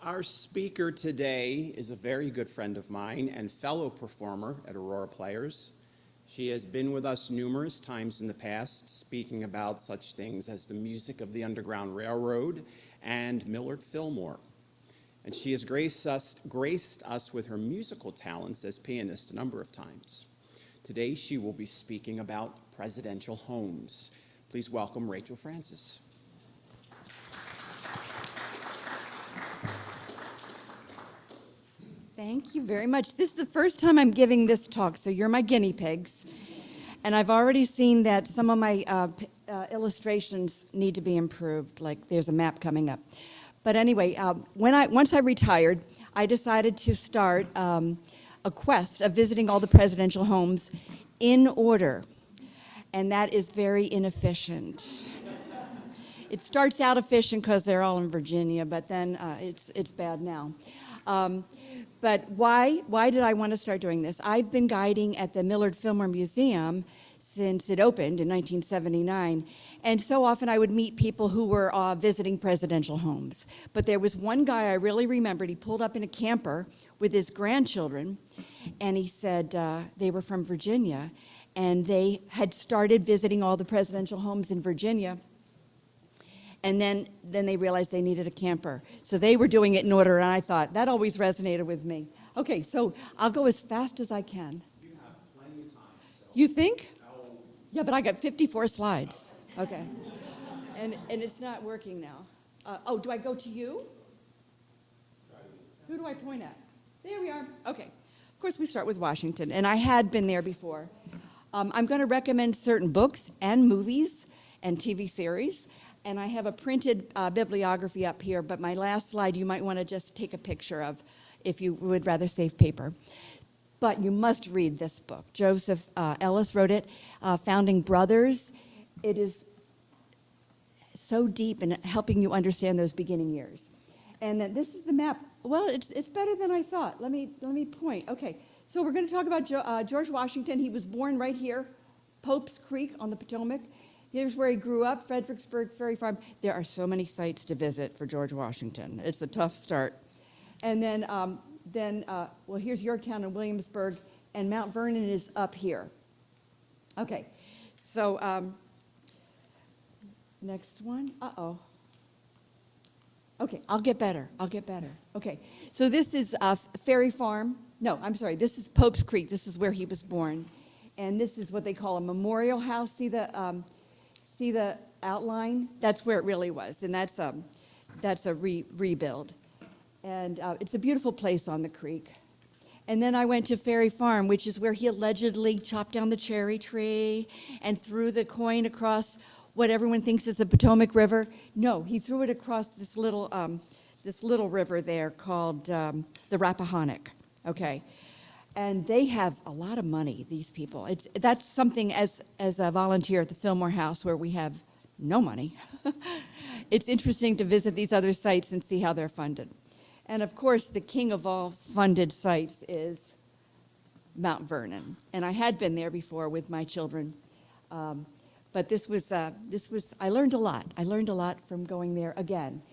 Our speaker today is a very good friend of mine and fellow performer at Aurora Players. She has been with us numerous times in the past, speaking about such things as the music of the Underground Railroad and Millard Fillmore. And she has graced us with her musical talents as pianist a number of times. Today she will be speaking about presidential homes. Please welcome Rachel Francis. Thank you very much. This is the first time I'm giving this talk, so you're my guinea pigs. And I've already seen that some of my illustrations need to be improved, like there's a map coming up. But anyway, once I retired, I decided to start a quest of visiting all the presidential homes in order. And that is very inefficient. It starts out efficient because they're all in Virginia, but then it's bad now. But why did I want to start doing this? I've been guiding at the Millard Fillmore Museum since it opened in 1979, and so often I would meet people who were visiting presidential homes. But there was one guy I really remembered. He pulled up in a camper with his grandchildren, and he said they were from Virginia, and they had started visiting all the presidential homes in Virginia. And then they realized they needed a camper. So they were doing it in order, and I thought, that always resonated with me. Okay, so I'll go as fast as I can. You have plenty of time. So. You think? Oh. Yeah, but I got 54 slides. Okay. And it's not working now. Oh, do I go to you? Who do I point at? There we are. Okay. Of course, we start with Washington, and I had been there before. I'm going to recommend certain books and movies and TV series. And I have a printed bibliography up here, but my last slide you might want to just take a picture of if you would rather save paper. But you must read this book. Joseph Ellis wrote it, Founding Brothers. It is so deep in helping you understand those beginning years. And then this is the map. Well, it's better than I thought. Let me point. Okay, so we're going to talk about George Washington. He was born right here, Pope's Creek on the Potomac. Here's where he grew up, Fredericksburg Ferry Farm. There are so many sites to visit for George Washington. It's a tough start. And then here's Yorktown and Williamsburg, and Mount Vernon is up here. Okay, so next one. Uh-oh. Okay, I'll get better. Okay, so this is Ferry Farm. No, I'm sorry, this is Pope's Creek. This is where he was born. And this is what they call a memorial house. See the outline? That's where it really was, and that's a rebuild. And it's a beautiful place on the creek. And then I went to Ferry Farm, which is where he allegedly chopped down the cherry tree and threw the coin across what everyone thinks is the Potomac River. No, he threw it across this little river there called the Rappahannock. Okay. And they have a lot of money, these people. That's something as a volunteer at the Fillmore House where we have no money. It's interesting to visit these other sites and see how they're funded. And of course, the king of all funded sites is Mount Vernon. And I had been there before with my children. But I learned a lot. I learned a lot from going there again.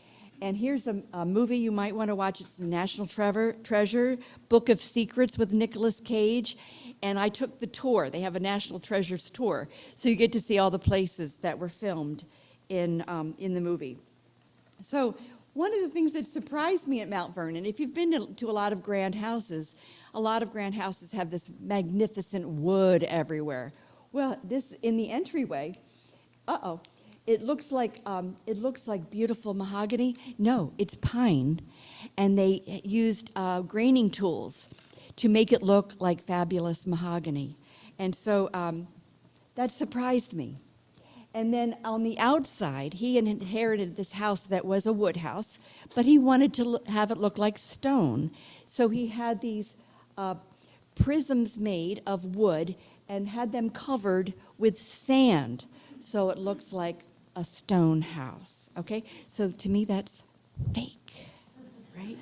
And here's a movie you might want to watch. It's the National Treasure, Book of Secrets with Nicolas Cage. And I took the tour. They have a National Treasures tour. So you get to see all the places that were filmed in the movie. So one of the things that surprised me at Mount Vernon, if you've been to a lot of grand houses have this magnificent wood everywhere. Well, this in the entryway, it looks like beautiful mahogany. No, it's pine, and they used graining tools to make it look like fabulous mahogany, and so that surprised me. And then on the outside, he inherited this house that was a wood house, but he wanted to have it look like stone, so he had these prisms made of wood and had them covered with sand, so it looks like a stone house, okay? So to me, that's fake, right?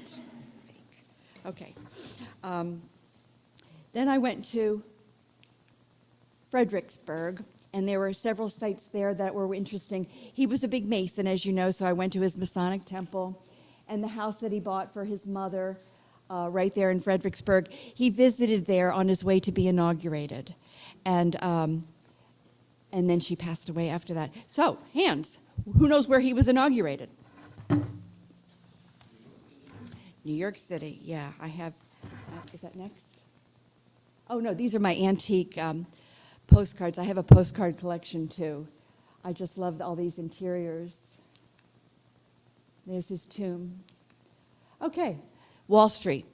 Fake. Okay. Then I went to Fredericksburg, and there were several sites there that were interesting. He was a big Mason, as you know, so I went to his Masonic temple, and the house that he bought for his mother right there in Fredericksburg. He visited there on his way to be inaugurated. And then she passed away after that. So, hands. Who knows where he was inaugurated? New York City. Yeah, I have. Is that next? Oh, no, these are my antique postcards. I have a postcard collection, too. I just love all these interiors. There's his tomb. Okay, Wall Street.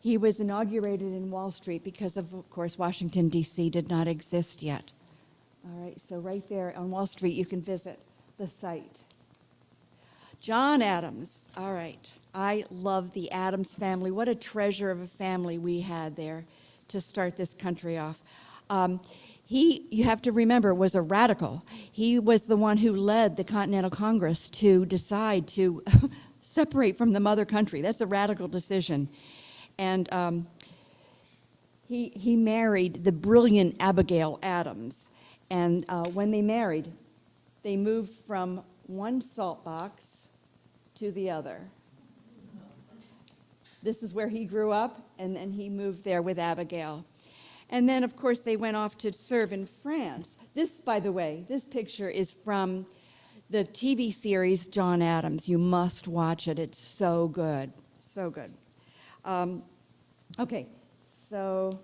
He was inaugurated in Wall Street because of course, Washington, D.C. did not exist yet. All right, so right there on Wall Street, you can visit the site. John Adams. All right. I love the Adams family. What a treasure of a family we had there to start this country off. He, you have to remember, was a radical. He was the one who led the Continental Congress to decide to separate from the mother country. That's a radical decision. And he married the brilliant Abigail Adams. And when they married, they moved from one salt box to the other. This is where he grew up, and then he moved there with Abigail. And then, of course, they went off to serve in France. This, by the way, this picture is from the TV series John Adams. You must watch it. It's so good. So good. Okay, so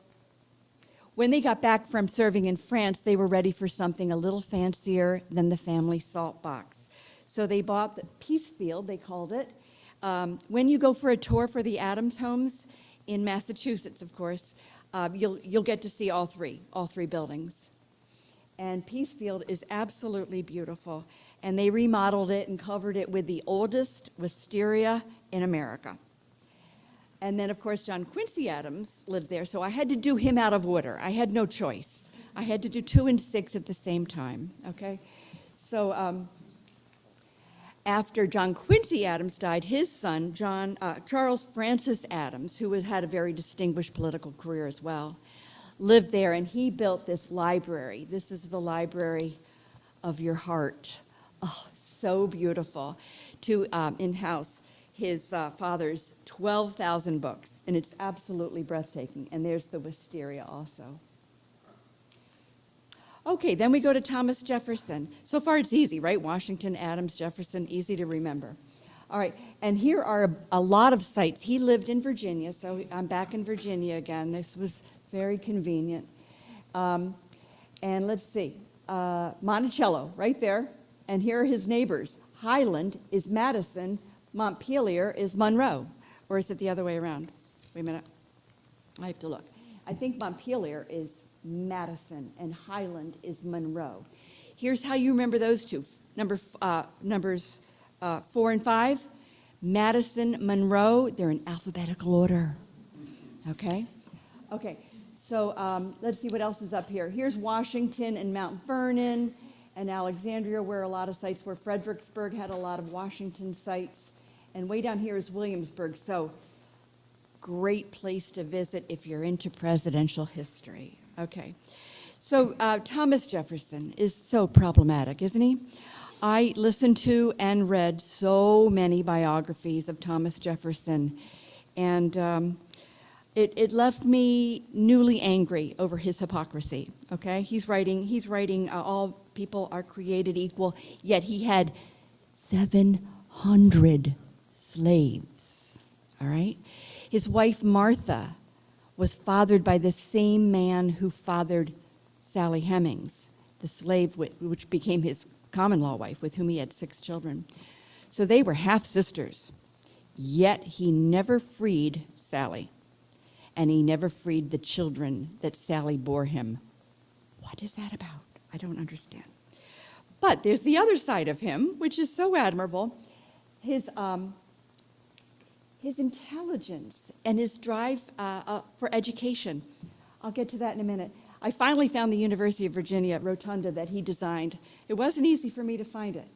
when they got back from serving in France, they were ready for something a little fancier than the family salt box. So they bought the Peacefield, they called it. When you go for a tour for the Adams homes in Massachusetts, of course, you'll get to see all three buildings. And Peacefield is absolutely beautiful. And they remodeled it and covered it with the oldest wisteria in America. And then, of course, John Quincy Adams lived there, so I had to do him out of order. I had no choice. I had to do 2 and 6 at the same time, okay? So after John Quincy Adams died, his son, Charles Francis Adams, who had a very distinguished political career as well, lived there, and he built this library. This is the library of your heart. Oh, so beautiful. To in-house his father's 12,000 books, and it's absolutely breathtaking. And there's the wisteria also. Okay, then we go to Thomas Jefferson. So far it's easy, right? Washington, Adams, Jefferson, easy to remember. All right, and here are a lot of sites. He lived in Virginia, so I'm back in Virginia again. This was very convenient. And let's see, Monticello, right there. And here are his neighbors. Highland is Madison, Montpelier is Monroe. Or is it the other way around? Wait a minute, I have to look. I think Montpelier is Madison and Highland is Monroe. Here's how you remember those two. Numbers 4 and 5, Madison, Monroe, they're in alphabetical order. Okay? Okay, so let's see what else is up here. Here's Washington and Mount Vernon and Alexandria, where a lot of sites were. Fredericksburg had a lot of Washington sites. And way down here is Williamsburg. So great place to visit if you're into presidential history. Okay, so Thomas Jefferson is so problematic, isn't he? I listened to and read so many biographies of Thomas Jefferson, and it left me newly angry over his hypocrisy. Okay, he's writing all people are created equal, yet he had 700 slaves. All right, his wife Martha was fathered by the same man who fathered Sally Hemings, the slave which became his common-law wife, with whom he had 6 children. So they were half-sisters, yet he never freed Sally, and he never freed the children that Sally bore him. What is that about? I don't understand. But there's the other side of him, which is so admirable. His intelligence and his drive for education. I'll get to that in a minute. I finally found the University of Virginia Rotunda that he designed. It wasn't easy for me to find it.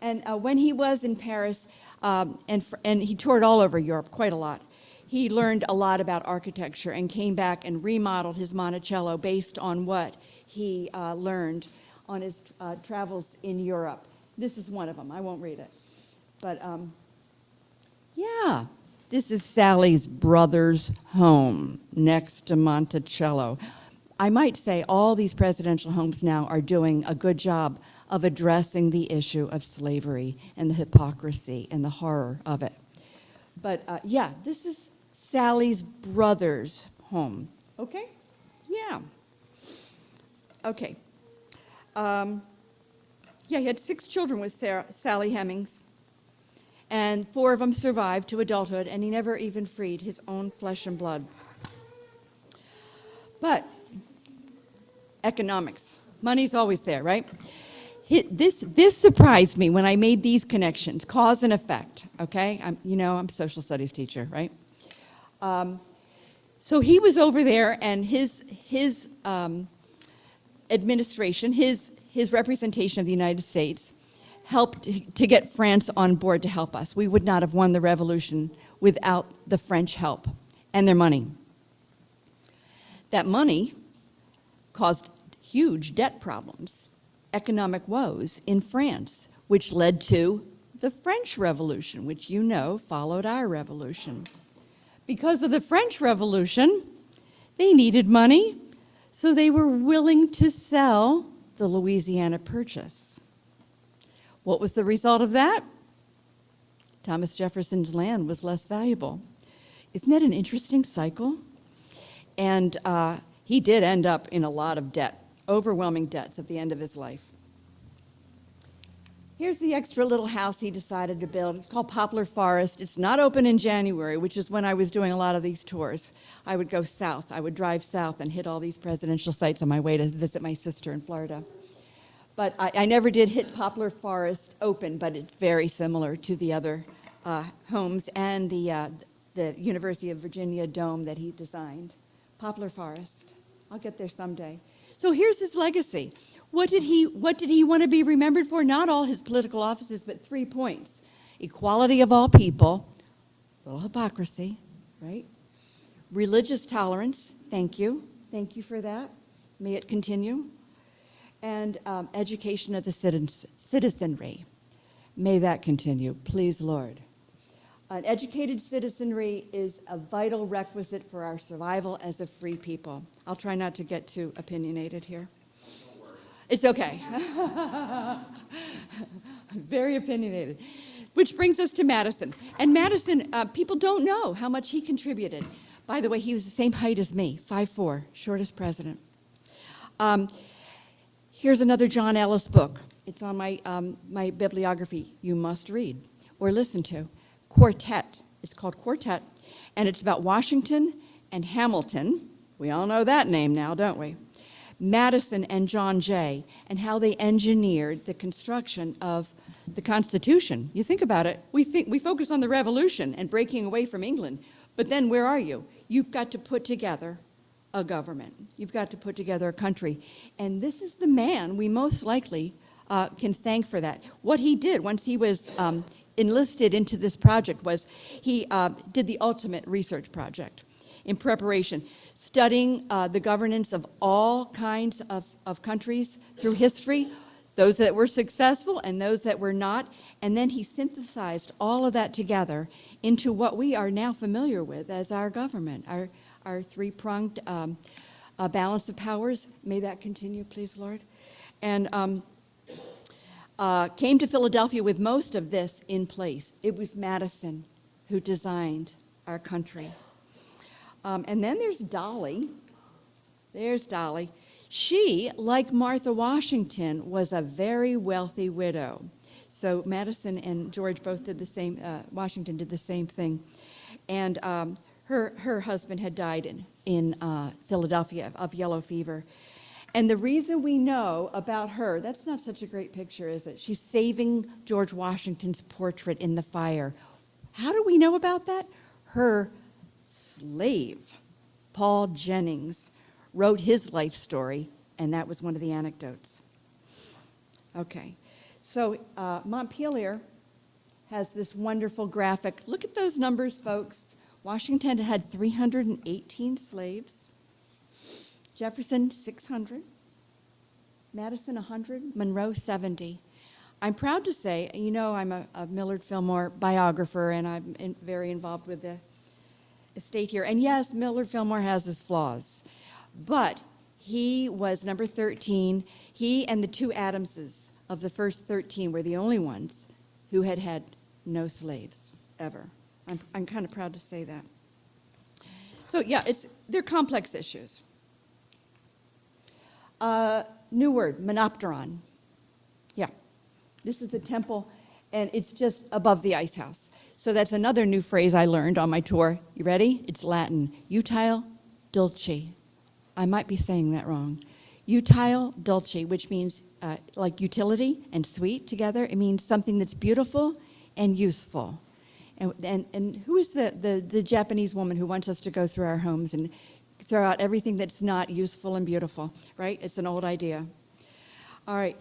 And when he was in Paris, and he toured all over Europe quite a lot, he learned a lot about architecture and came back and remodeled his Monticello based on what he learned on his travels in Europe. This is one of them. I won't read it. But Yeah, this is Sally's brother's home next to Monticello. I might say all these presidential homes now are doing a good job of addressing the issue of slavery and the hypocrisy and the horror of it. But yeah, this is Sally's brother's home. Okay? Yeah. Okay. Yeah, he had 6 children with Sally Hemings, and 4 of them survived to adulthood, and he never even freed his own flesh and blood. But economics, money's always there, right? This surprised me when I made these connections, cause and effect, okay? I'm a social studies teacher, right? So he was over there, and his administration, his representation of the United States, helped to get France on board to help us. We would not have won the revolution without the French help and their money. That money caused huge debt problems, economic woes in France, which led to the French Revolution, which you know followed our revolution. Because of the French Revolution, they needed money, so they were willing to sell the Louisiana Purchase. What was the result of that? Thomas Jefferson's land was less valuable. Isn't that an interesting cycle? And he did end up in a lot of debt, overwhelming debts at the end of his life. Here's the extra little house he decided to build. It's called Poplar Forest. It's not open in January, which is when I was doing a lot of these tours. I would go south. I would drive south and hit all these presidential sites on my way to visit my sister in Florida. But I never did hit Poplar Forest open, but it's very similar to the other homes and the University of Virginia dome that he designed. Poplar Forest. I'll get there someday. So here's his legacy. What did he want to be remembered for? Not all his political offices, but 3 points. Equality of all people, a little hypocrisy, right? Religious tolerance, thank you. Thank you for that. May it continue. And education of the citizenry. May that continue, please, Lord. An educated citizenry is a vital requisite for our survival as a free people. I'll try not to get too opinionated here. It's okay. Very opinionated. Which brings us to Madison. And Madison, people don't know how much he contributed. By the way, he was the same height as me, 5'4", shortest president. Here's another John Ellis book. It's on my bibliography. You must read or listen to. Quartet. It's called Quartet, and it's about Washington and Hamilton. We all know that name now, don't we? Madison and John Jay, and how they engineered the construction of the Constitution. You think about it, we focus on the Revolution and breaking away from England, but then where are you? You've got to put together a government. You've got to put together a country. And this is the man we most likely can thank for that. What he did once he was enlisted into this project was he did the ultimate research project in preparation, studying the governance of all kinds of countries through history, those that were successful and those that were not, and then he synthesized all of that together into what we are now familiar with as our government, our three-pronged balance of powers. May that continue, please, Lord. And came to Philadelphia with most of this in place. It was Madison who designed our country. And then there's Dolly. There's Dolly. She, like Martha Washington, was a very wealthy widow. So Madison and George both did the same, Washington did the same thing. And her husband had died in Philadelphia of yellow fever. And the reason we know about her, that's not such a great picture, is it? She's saving George Washington's portrait in the fire. How do we know about that? Her slave, Paul Jennings, wrote his life story, and that was one of the anecdotes. Okay, so Montpelier has this wonderful graphic. Look at those numbers, folks. Washington had 318 slaves. Jefferson, 600. Madison, 100. Monroe, 70. I'm proud to say, I'm a Millard Fillmore biographer, and I'm very involved with the estate here. And yes, Millard Fillmore has his flaws, but he was number 13. He and the two Adamses of the first 13 were the only ones who had no slaves ever. I'm kind of proud to say that. So yeah, they're complex issues. New word, monopteron. Yeah, this is a temple, and it's just above the ice house. So that's another new phrase I learned on my tour. You ready? It's Latin, utile dulce. I might be saying that wrong. Utile dulce, which means like utility and sweet together. It means something that's beautiful and useful. And who is the Japanese woman who wants us to go through our homes and throw out everything that's not useful and beautiful, right? It's an old idea. All right.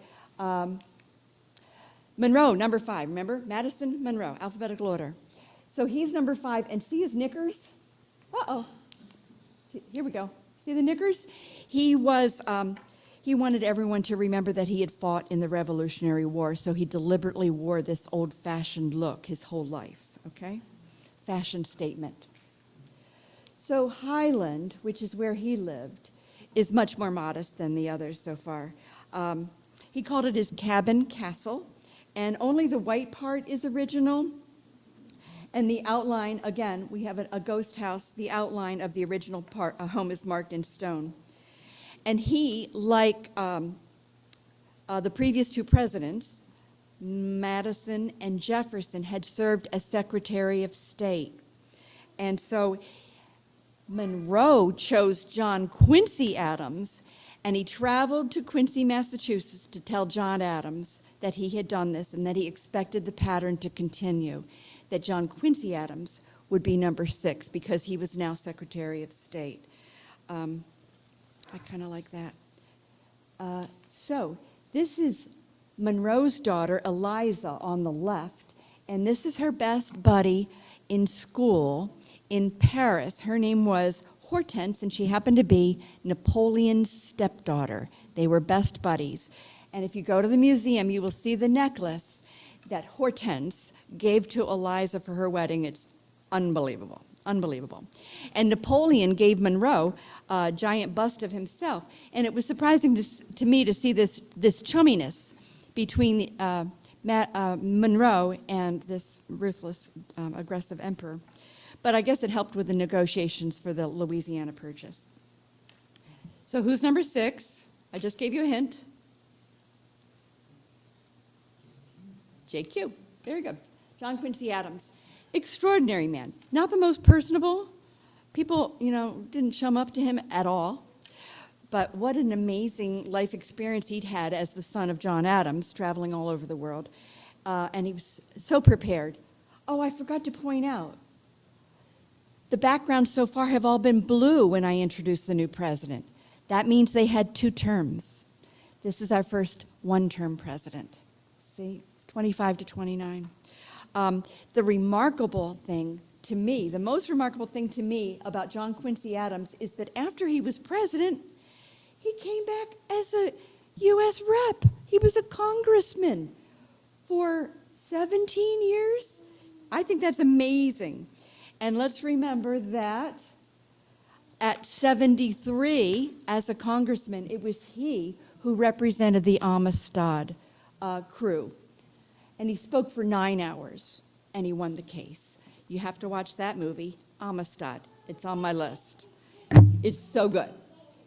Monroe, number 5. Remember? Madison Monroe, alphabetical order. So he's number 5, and see his knickers? Uh-oh. Here we go. See the knickers? He wanted everyone to remember that he had fought in the Revolutionary War, so he deliberately wore this old-fashioned look his whole life, okay? Fashion statement. So Highland, which is where he lived, is much more modest than the others so far. He called it his cabin castle, and only the white part is original. And the outline, again, we have a ghost house. The outline of the original home is marked in stone. And he, like the previous two presidents, Madison and Jefferson, had served as Secretary of State. And so Monroe chose John Quincy Adams, and he traveled to Quincy, Massachusetts to tell John Adams that he had done this and that he expected the pattern to continue, that John Quincy Adams would be number 6 because he was now Secretary of State. I kind of like that. So this is Monroe's daughter, Eliza, on the left, and this is her best buddy in school in Paris. Her name was Hortense, and she happened to be Napoleon's stepdaughter. They were best buddies. And if you go to the museum, you will see the necklace that Hortense gave to Eliza for her wedding. It's unbelievable, unbelievable. And Napoleon gave Monroe a giant bust of himself. And it was surprising to me to see this chumminess between Monroe and this ruthless, aggressive emperor. But I guess it helped with the negotiations for the Louisiana Purchase. So who's number 6? I just gave you a hint. JQ. Very good. John Quincy Adams. Extraordinary man. Not the most personable. People, didn't chum up to him at all. But what an amazing life experience he'd had as the son of John Adams, traveling all over the world. And he was so prepared. Oh, I forgot to point out, the backgrounds so far have all been blue when I introduced the new president. That means they had 2 terms. This is our first one-term president. See, 25 to 29. The remarkable thing to me, the most remarkable thing to me about John Quincy Adams is that after he was president, he came back as a U.S. rep. He was a congressman for 17 years. I think that's amazing. And let's remember that at 73, as a congressman, it was he who represented the Amistad crew. And he spoke for 9 hours, and he won the case. You have to watch that movie, Amistad. It's on my list. It's so good.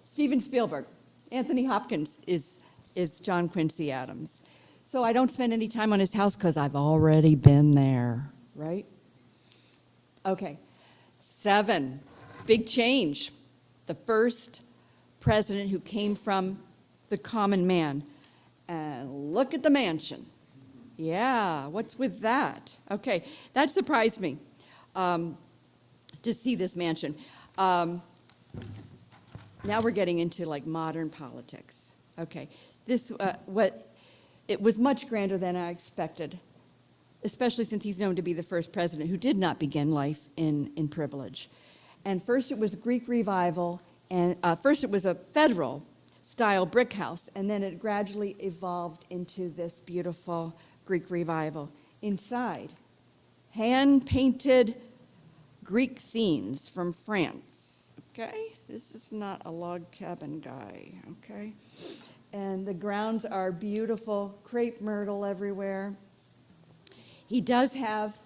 Steven Spielberg. Anthony Hopkins is John Quincy Adams. So I don't spend any time on his house because I've already been there, right? Okay. 7, big change. The first president who came from the common man. And look at the mansion. Yeah, what's with that? Okay, that surprised me to see this mansion. Now we're getting into like modern politics. Okay, it was much grander than I expected, especially since he's known to be the first president who did not begin life in privilege. And first it was a Greek revival, and first it was a federal style brick house, and then it gradually evolved into this beautiful Greek revival. Inside, hand-painted Greek scenes from France. Okay, this is not a log cabin guy. Okay, and the grounds are beautiful, crepe myrtle everywhere. He does have.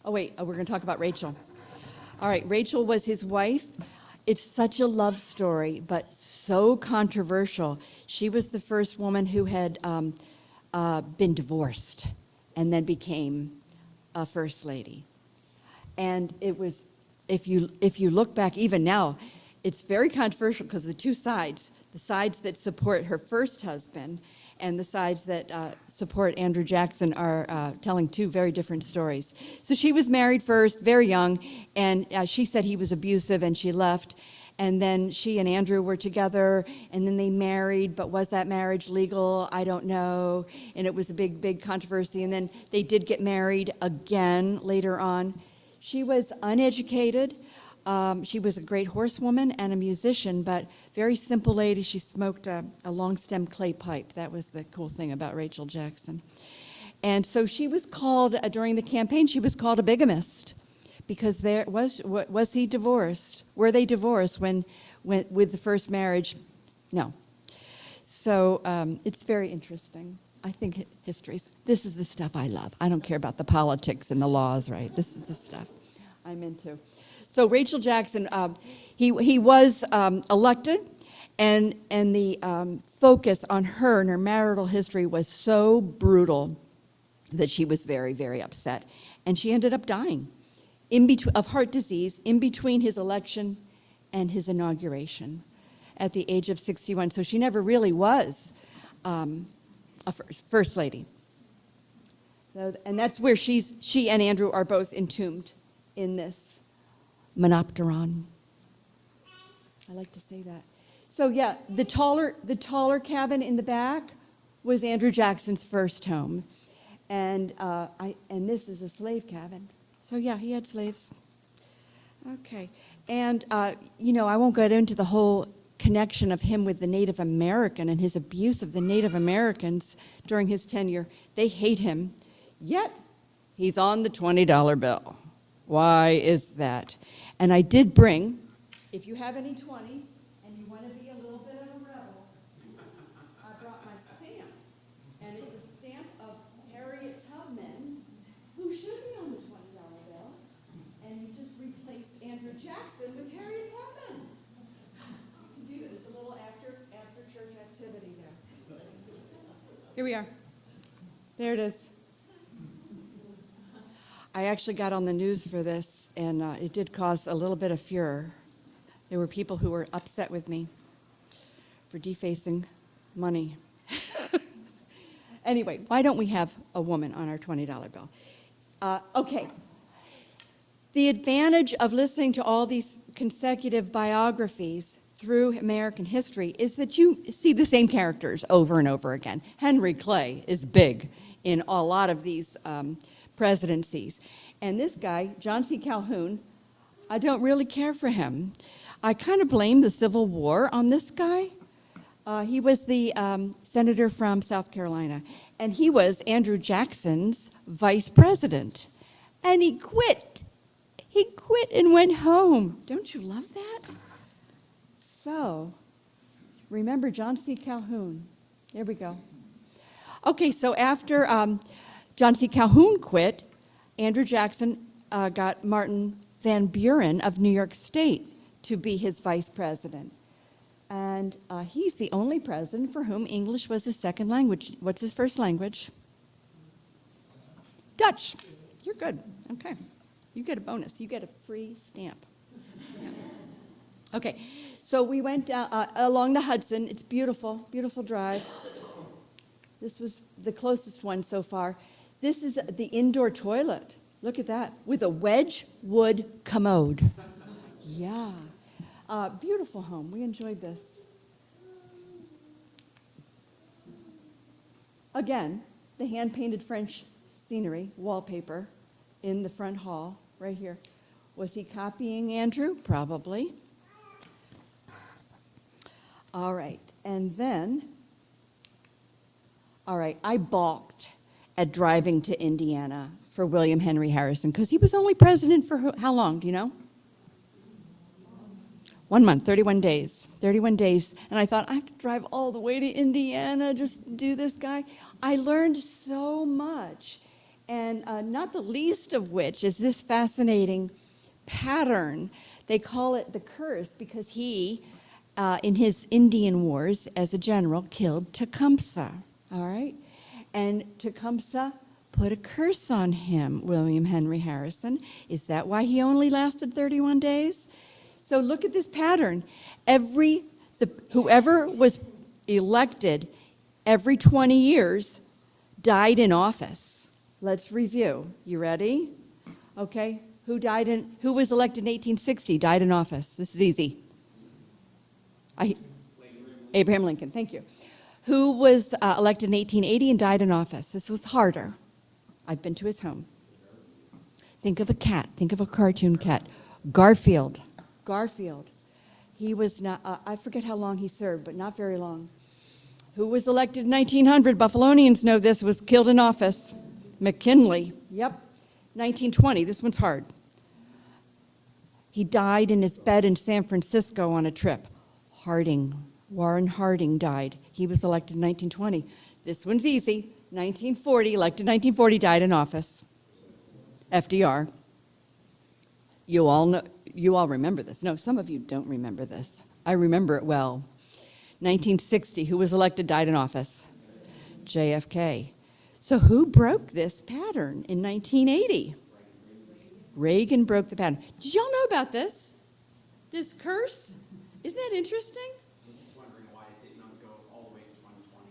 Oh wait, we're going to talk about Rachel. All right, Rachel was his wife. It's such a love story, but so controversial. She was the first woman who had been divorced and then became a first lady. And it was, if you look back even now, it's very controversial because the two sides, the sides that support her first husband and the sides that support Andrew Jackson are telling two very different stories. So she was married first, very young, and she said he was abusive and she left. And then she and Andrew were together, and then they married, but was that marriage legal? I don't know. And it was a big, big controversy. And then they did get married again later on. She was uneducated. She was a great horsewoman and a musician, but very simple lady. She smoked a long-stem clay pipe. That was the cool thing about Rachel Jackson. And so she was called, during the campaign, she was called a bigamist because there was he divorced? Were they divorced when with the first marriage? No. So it's very interesting. I think this is the stuff I love. I don't care about the politics and the laws, right? This is the stuff I'm into. So Rachel Jackson, he was elected, and the focus on her and her marital history was so brutal that she was very, very upset. And she ended up dying of heart disease in between his election and his inauguration at the age of 61. So she never really was a first lady. So, and that's where she and Andrew are both entombed in this monopteron. I like to say that. So yeah, the taller cabin in the back was Andrew Jackson's first home, and this is a slave cabin. So yeah, he had slaves. Okay, and I won't go into the whole connection of him with the Native American and his abuse of the Native Americans during his tenure. They hate him, yet he's on the $20 bill. Why is that? And I did bring, if you have any 20s and you want to be a little bit of a rebel, I brought my stamp. And it's a stamp of Harriet Tubman, who should be on the $20 bill. And you just replaced Andrew Jackson with Harriet Tubman. You can do that. It's a little after church activity there. Here we are. There it is. I actually got on the news for this, and it did cause a little bit of furor. There were people who were upset with me for defacing money. Anyway, why don't we have a woman on our $20 bill? Okay. The advantage of listening to all these consecutive biographies through American history is that you see the same characters over and over again. Henry Clay is big in a lot of these presidencies. And this guy, John C. Calhoun, I don't really care for him. I kind of blame the Civil War on this guy. He was the senator from South Carolina, and he was Andrew Jackson's vice president. And he quit. He quit and went home. Don't you love that? So, remember John C. Calhoun. There we go. Okay, so after John C. Calhoun quit, Andrew Jackson got Martin Van Buren of New York State to be his vice president. And he's the only president for whom English was his second language. What's his first language? Dutch. You're good. Okay. You get a bonus. You get a free stamp. Yeah. Okay. So we went along the Hudson. It's beautiful, beautiful drive. This was the closest one so far. This is the indoor toilet. Look at that, with a wedge wood commode. Yeah. Beautiful home. We enjoyed this. Again, the hand-painted French scenery, wallpaper, in the front hall, right here. Was he copying Andrew? Probably. All right, and then, all right, I balked at driving to Indiana for William Henry Harrison because he was only president for how long, do you know? 1 month, 31 days, 31 days. And I thought, I have to drive all the way to Indiana just to do this guy. I learned so much, and not the least of which is this fascinating pattern. They call it the curse because he, in his Indian wars as a general, killed Tecumseh, all right? And Tecumseh put a curse on him, William Henry Harrison. Is that why he only lasted 31 days? So look at this pattern. Whoever was elected every 20 years died in office. Let's review. You ready? Okay. Who was elected in 1860, died in office? This is easy. Abraham Lincoln, thank you. Who was elected in 1880 and died in office? This was harder. I've been to his home. Think of a cat. Think of a cartoon cat. Garfield. He was not, I forget how long he served, but not very long. Who was elected in 1900? Buffalonians know this, was killed in office. McKinley. Yep. 1920. This one's hard. He died in his bed in San Francisco on a trip. Warren Harding died. He was elected in 1920. This one's easy. 1940, elected 1940, died in office. FDR. You all remember this. No, some of you don't remember this. I remember it well. 1960, who was elected, died in office? JFK. So who broke this pattern in 1980? Reagan broke the pattern. Did y'all know about this? This curse? Isn't that interesting? I was just wondering why it did not go all the way to 2020.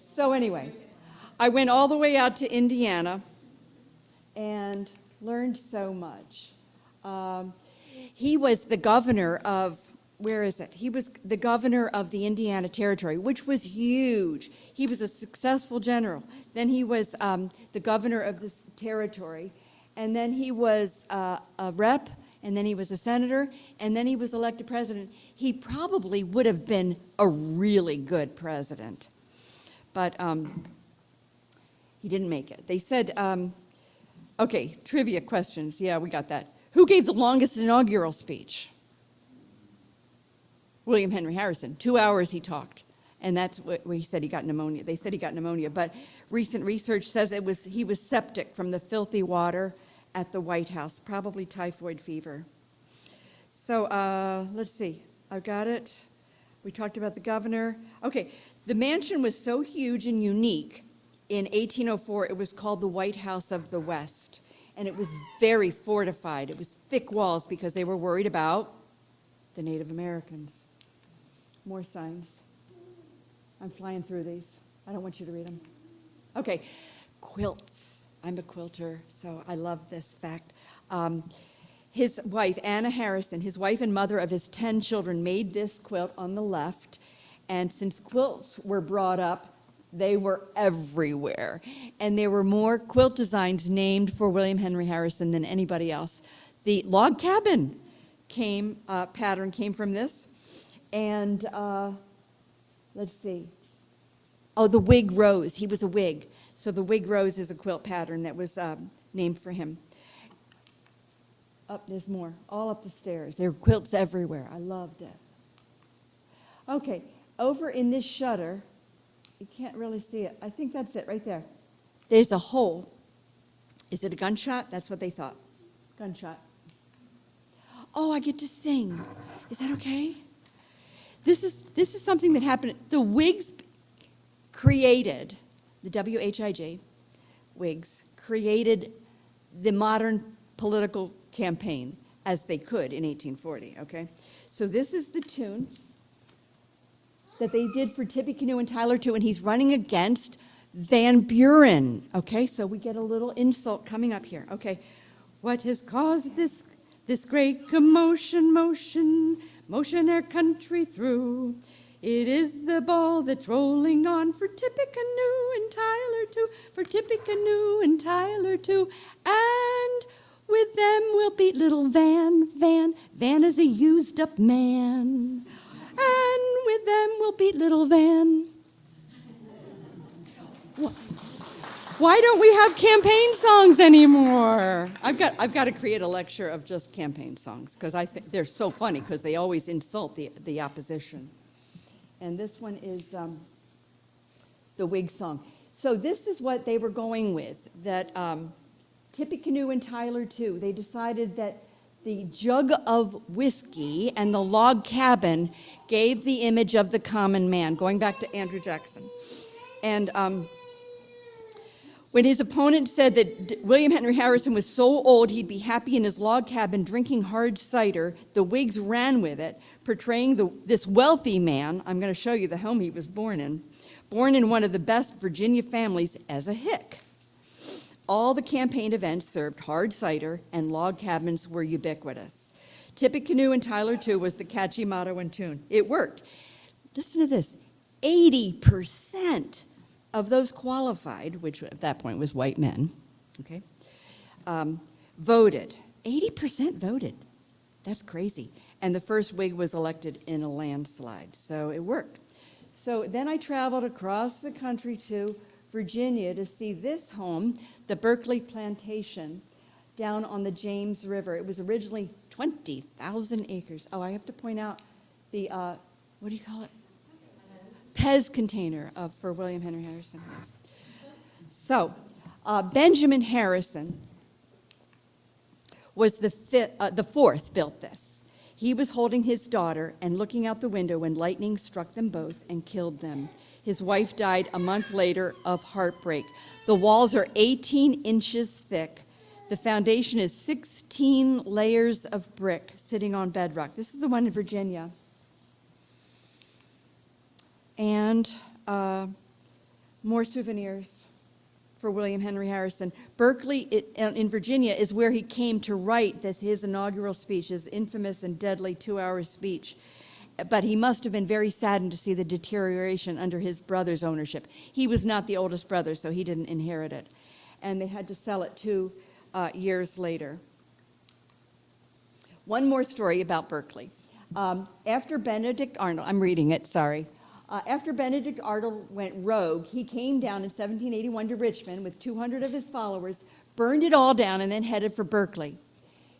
So anyway, I went all the way out to Indiana and learned so much. He was the governor of, where is it? He was the governor of the Indiana Territory, which was huge. He was a successful general. Then he was the governor of this territory. And then he was a rep, and then he was a senator, and then he was elected president. He probably would have been a really good president. But he didn't make it. They said, okay, trivia questions. Yeah, we got that. Who gave the longest inaugural speech? William Henry Harrison. 2 hours he talked. And that's what he said he got pneumonia. They said he got pneumonia. But recent research says he was septic from the filthy water at the White House, probably typhoid fever. So let's see. I've got it. We talked about the governor. Okay, the mansion was so huge and unique. In 1804, it was called the White House of the West. And it was very fortified. It was thick walls because they were worried about the Native Americans. More signs. I'm flying through these. I don't want you to read them. Okay, quilts. I'm a quilter, so I love this fact. His wife, Anna Harrison, his wife and mother of his 10 children, made this quilt on the left. And since quilts were brought up, they were everywhere. And there were more quilt designs named for William Henry Harrison than anybody else. The log cabin pattern came from this. And let's see. Oh, the wig rose. He was a wig. So the wig rose is a quilt pattern that was named for him. Up, there's more. All up the stairs. There were quilts everywhere. I loved it. Okay, over in this shutter, you can't really see it. I think that's it right there. There's a hole. Is it a gunshot? That's what they thought. Gunshot. Oh, I get to sing. Is that okay? This is something that happened. The Whigs created, the WHIJ, Whigs, created the modern political campaign as they could in 1840, okay? So this is the tune that they did for Tippecanoe and Tyler too, and he's running against Van Buren, okay? So we get a little insult coming up here, okay? What has caused this great commotion, motion our country through? It is the ball that's rolling on for Tippecanoe and Tyler too, for Tippecanoe and Tyler too. And With them we'll beat little Van. Van is a used up man. And with them we'll beat little Van. Why don't we have campaign songs anymore? I've got to create a lecture of just campaign songs because I think they're so funny because they always insult the opposition. And this one is the Whig song. So this is what they were going with, that Tippecanoe and Tyler too. They decided that the jug of whiskey and the log cabin gave the image of the common man, going back to Andrew Jackson. And when his opponent said that William Henry Harrison was so old he'd be happy in his log cabin drinking hard cider, the Whigs ran with it, portraying this wealthy man, I'm going to show you the home he was born in one of the best Virginia families as a hick. All the campaign events served hard cider, and log cabins were ubiquitous. Tippecanoe and Tyler too was the catchy motto and tune. It worked. Listen to this. 80% of those qualified, which at that point was white men, okay, voted. 80% voted. That's crazy. And the first Whig was elected in a landslide, so it worked. So then I traveled across the country to Virginia to see this home, the Berkeley Plantation, down on the James River. It was originally 20,000 acres. Oh, I have to point out the, what do you call it? Pez container for William Henry Harrison. So, Benjamin Harrison was the fourth built this. He was holding his daughter and looking out the window when lightning struck them both and killed them. His wife died a month later of heartbreak. The walls are 18 inches thick. The foundation is 16 layers of brick sitting on bedrock. This is the one in Virginia. And more souvenirs for William Henry Harrison. Berkeley in Virginia is where he came to write his inaugural speech, his infamous and deadly 2-hour speech. But he must have been very saddened to see the deterioration under his brother's ownership. He was not the oldest brother, so he didn't inherit it. And they had to sell it 2 years later. One more story about Berkeley. After Benedict Arnold, I'm reading it, sorry. After Benedict Arnold went rogue, he came down in 1781 to Richmond with 200 of his followers, burned it all down, and then headed for Berkeley.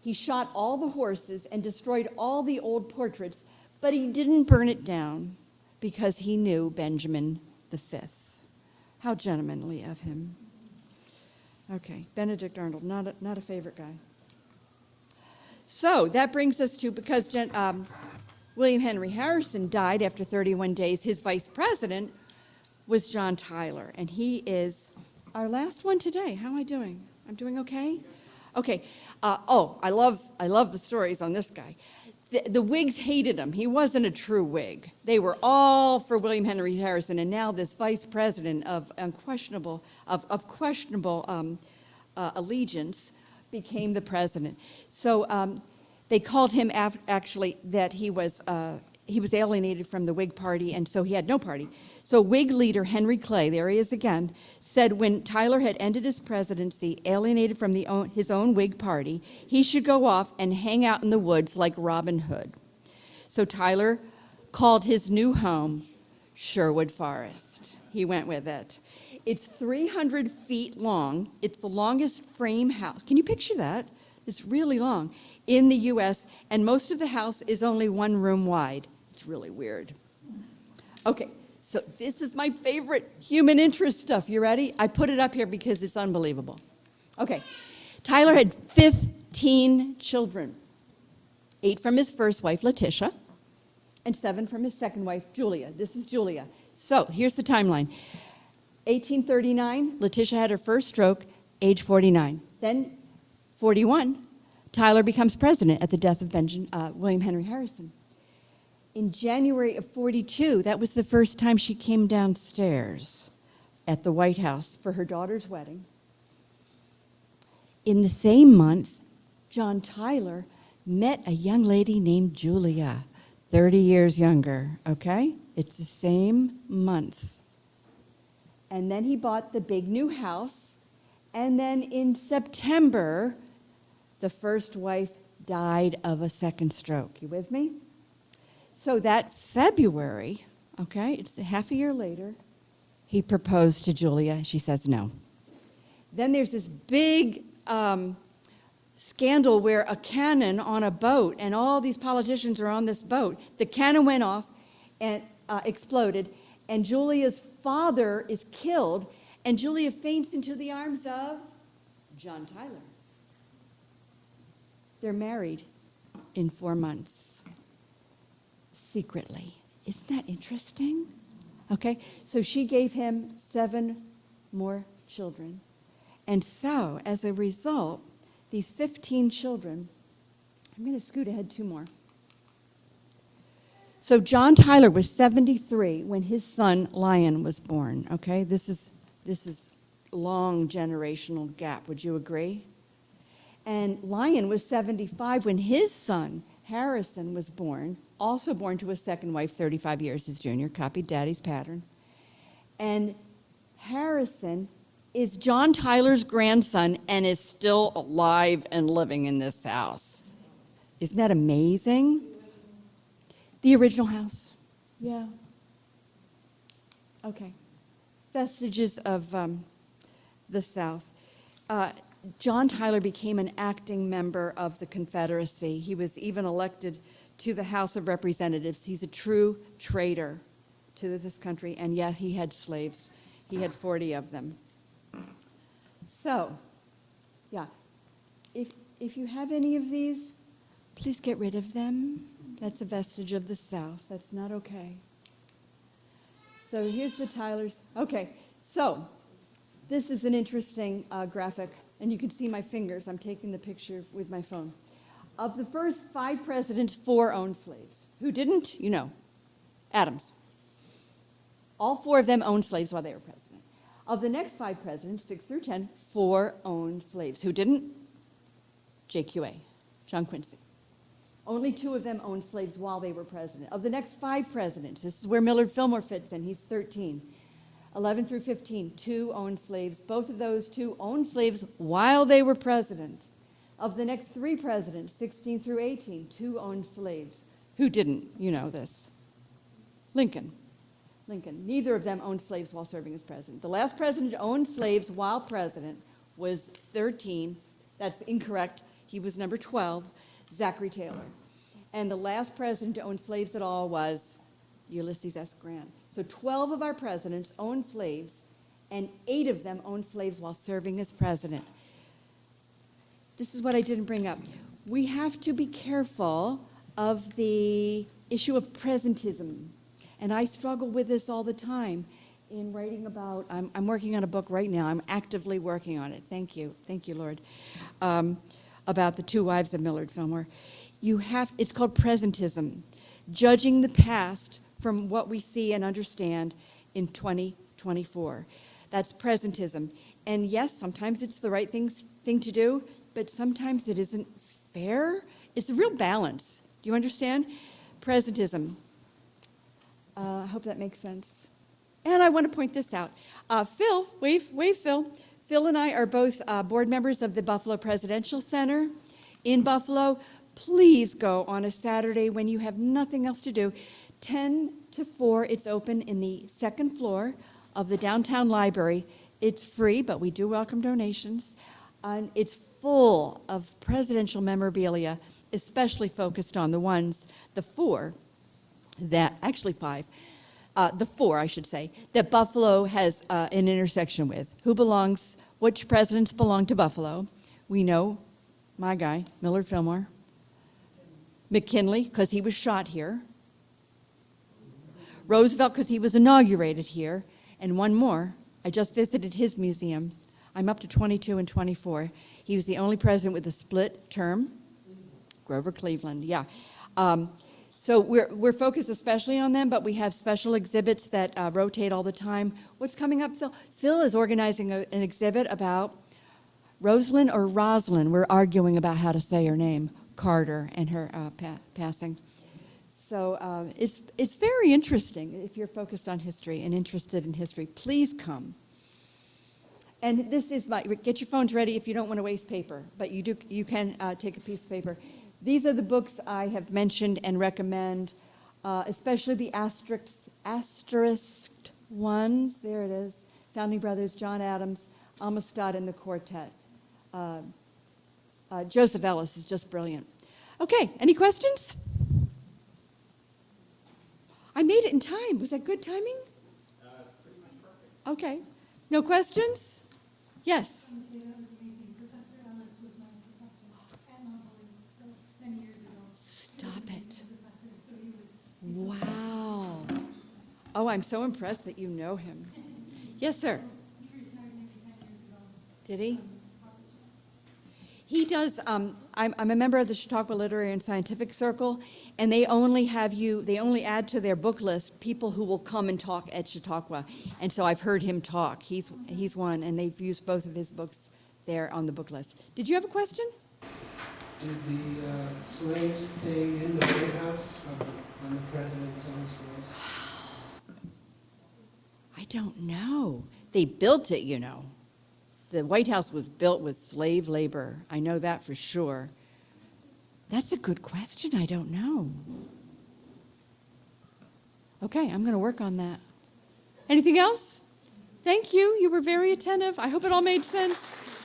He shot all the horses and destroyed all the old portraits, but he didn't burn it down because he knew Benjamin V. How gentlemanly of him. Okay, Benedict Arnold, not a favorite guy. So that brings us to, because William Henry Harrison died after 31 days, his vice president was John Tyler, and he is our last one today. How am I doing? I'm doing okay? Okay. I love the stories on this guy. The Whigs hated him. He wasn't a true Whig. They were all for William Henry Harrison, and now this vice president of questionable allegiance became the president. So they called him actually that he was alienated from the Whig Party, and so he had no party. So Whig leader Henry Clay, there he is again, said when Tyler had ended his presidency, alienated from his own Whig Party, he should go off and hang out in the woods like Robin Hood. So Tyler called his new home Sherwood Forest. He went with it. It's 300 feet long. It's the longest frame house. Can you picture that? It's really long in the U.S., and most of the house is only 1 room wide. It's really weird. Okay, so this is my favorite human interest stuff. You ready? I put it up here because it's unbelievable. Okay, Tyler had 15 children, 8 from his first wife, Letitia, and 7 from his second wife, Julia. This is Julia. So here's the timeline. 1839, Letitia had her first stroke, age 49. Then 41, Tyler becomes president at the death of William Henry Harrison. In January of 42, that was the first time she came downstairs at the White House for her daughter's wedding. In the same month, John Tyler met a young lady named Julia, 30 years younger, okay? It's the same month. And then he bought the big new house, and then in September, The first wife died of a second stroke. You with me? So that February, okay, it's half a year later, he proposed to Julia. She says no. Then there's this big scandal where a cannon on a boat, and all these politicians are on this boat. The cannon went off and exploded, and Julia's father is killed, and Julia faints into the arms of John Tyler. They're married in 4 months, secretly. Isn't that interesting? Okay, so she gave him 7 more children. And so, as a result, these 15 children, I'm going to scoot ahead 2 more. So John Tyler was 73 when his son Lion was born. Okay, this is long generational gap. Would you agree? And Lion was 75 when his son Harrison was born, also born to a second wife, 35 years his junior, copied Daddy's pattern. And Harrison is John Tyler's grandson and is still alive and living in this house. Isn't that amazing? The original house. Yeah. Okay. Vestiges of the South. John Tyler became an acting member of the Confederacy. He was even elected to the House of Representatives. He's a true traitor to this country, and yet he had slaves. He had 40 of them. So, yeah, if you have any of these, please get rid of them. That's a vestige of the South. That's not okay. So here's the Tylers. Okay, so this is an interesting graphic, and you can see my fingers. I'm taking the picture with my phone. Of the first 5 presidents, 4 owned slaves. Who didn't? You know, Adams. All 4 of them owned slaves while they were president. Of the next 5 presidents, 6 through 10, 4 owned slaves. Who didn't? JQA, John Quincy. Only 2 of them owned slaves while they were president. Of the next 5 presidents, this is where Millard Fillmore fits in. He's 13. 11 through 15, 2 owned slaves. Both of those 2 owned slaves while they were president. Of the next 3 presidents, 16 through 18, 2 owned slaves. Who didn't? You know this. Lincoln. Neither of them owned slaves while serving as president. The last president owned slaves while president was 13. That's incorrect. He was number 12, Zachary Taylor. And the last president to own slaves at all was Ulysses S. Grant. So 12 of our presidents owned slaves, and 8 of them owned slaves while serving as president. This is what I didn't bring up. We have to be careful of the issue of presentism. And I struggle with this all the time in writing about, I'm working on a book right now. I'm actively working on it. Thank you, Lord. About the 2 wives of Millard Fillmore. It's called presentism, judging the past from what we see and understand in 2024. That's presentism. And yes, sometimes it's the right thing to do, but sometimes it isn't fair. It's a real balance. Do you understand? Presentism. I hope that makes sense. And I want to point this out. Phil, wave Phil. Phil and I are both board members of the Buffalo Presidential Center in Buffalo. Please go on a Saturday when you have nothing else to do. 10 to 4, it's open in the 2nd floor of the downtown library. It's free, but we do welcome donations. And it's full of presidential memorabilia, especially focused on the 4, I should say, that Buffalo has an intersection with. Which presidents belong to Buffalo? We know my guy, Millard Fillmore. McKinley, because he was shot here. Roosevelt, because he was inaugurated here. And one more, I just visited his museum. I'm up to 22 and 24. He was the only president with a split term. Grover Cleveland, yeah. So we're focused especially on them, but we have special exhibits that rotate all the time. What's coming up, Phil? Phil is organizing an exhibit about Rosalind or Rosalind. We're arguing about how to say her name, Carter, and her passing. So it's very interesting if you're focused on history and interested in history. Please come. And this is get your phones ready if you don't want to waste paper, but you can take a piece of paper. These are the books I have mentioned and recommend, especially the asterisked ones. There it is. Founding Brothers, John Adams, Amistad, and the Quartet. Joseph Ellis is just brilliant. Okay, any questions? I made it in time. Was that good timing? It's pretty much perfect. Okay. No questions? Yes. I was going to say, that was amazing. Professor Ellis was my professor at Mount Holyoke, so many years ago. Stop He was an it. amazing professor, so he would. Wow. Oh, I'm so impressed that you know him. Yes, sir. He retired maybe 10 years ago. Did he? Harvard. He does. I'm a member of the Chautauqua Literary and Scientific Circle, and they only add to their book list people who will come and talk at Chautauqua. And so I've heard him talk. He's one, and they've used both of his books there on the book list. Did you have a question? Did the slaves stay in the White House when the president's own slaves? I don't know. They built it, you know. The White House was built with slave labor. I know that for sure. That's a good question. I don't know. Okay, I'm going to work on that. Anything else? Thank you. You were very attentive. I hope it all made sense.